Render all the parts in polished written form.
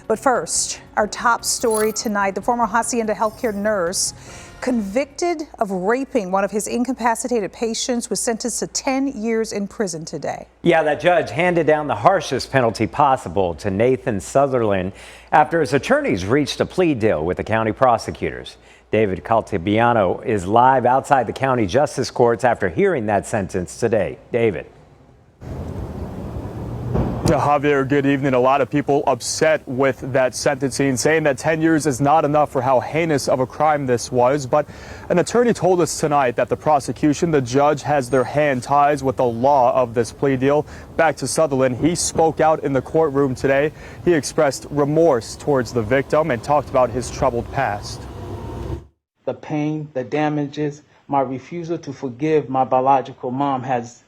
But first, our top story tonight, the former Hacienca HealthCare nurse convicted of raping one of his incapacitated patients was sentenced to 10 years in prison today. Yeah, that judge handed down the harshest penalty possible to Nathan Sutherland after his attorneys reached a plea deal with the county prosecutors. David Caltabiano is live outside the county justice courts after hearing that sentence today. David. Javier, good evening. A lot of people upset with that sentencing, saying that 10 years is not enough for how heinous of a crime this was. But an attorney told us tonight that the prosecution, the judge, has their hand tied with the law of this plea deal. Back to Sutherland, he spoke out in the courtroom today. He expressed remorse towards the victim and talked about his troubled past. The pain, the damages, my refusal to forgive my biological mom has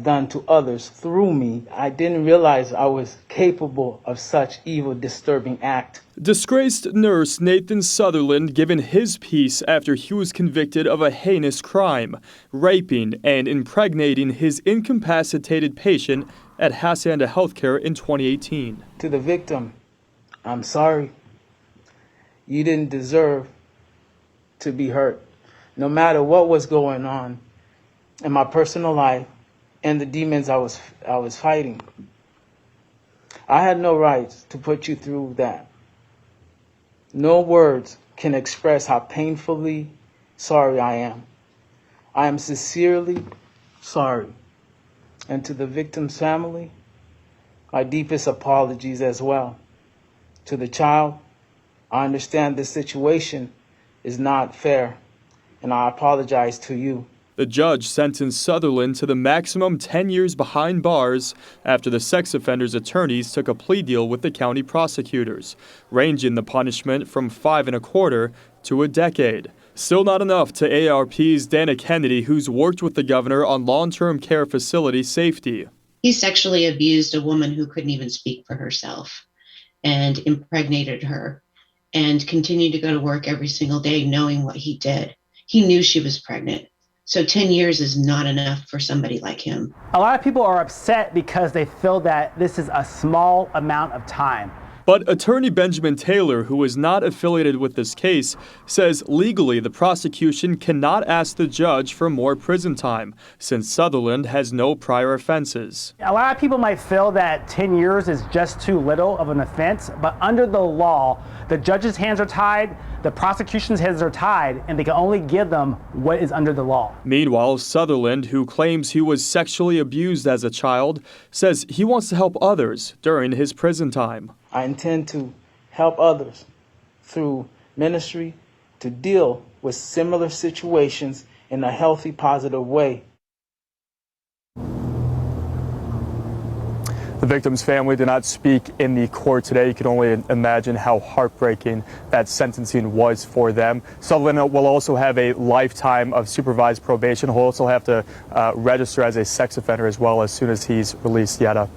done to others through me. I didn't realize I was capable of such evil, disturbing act. Disgraced nurse Nathan Sutherland given his piece after he was convicted of a heinous crime, raping and impregnating his incapacitated patient at Hacienca HealthCare in 2018. To the victim, I'm sorry. You didn't deserve to be hurt. No matter what was going on in my personal life, and the demons I was fighting. I had no right to put you through that. No words can express how painfully sorry I am. I am sincerely sorry. And to the victim's family, my deepest apologies as well. To the child, I understand this situation is not fair, and I apologize to you. The judge sentenced Sutherland to the maximum 10 years behind bars after the sex offender's attorneys took a plea deal with the county prosecutors, ranging the punishment from 5 1/4 to a decade. Still not enough to ARP's Dana Kennedy, who's worked with the governor on long-term care facility safety. He sexually abused a woman who couldn't even speak for herself and impregnated her and continued to go to work every single day knowing what he did. He knew she was pregnant. So 10 years is not enough for somebody like him. A lot of people are upset because they feel that this is a small amount of time. But attorney Benjamin Taylor, who is not affiliated with this case, says legally the prosecution cannot ask the judge for more prison time since Sutherland has no prior offenses. A lot of people might feel that 10 years is just too little of an offense, but under the law, the judge's hands are tied, the prosecution's hands are tied, and they can only give them what is under the law. Meanwhile, Sutherland, who claims he was sexually abused as a child, says he wants to help others during his prison time. I intend to help others through ministry to deal with similar situations in a healthy, positive way. The victim's family did not speak in the court today. You can only imagine how heartbreaking that sentencing was for them. Sutherland will also have a lifetime of supervised probation. He'll also have to register as a sex offender as well as soon as he's released. Yetta.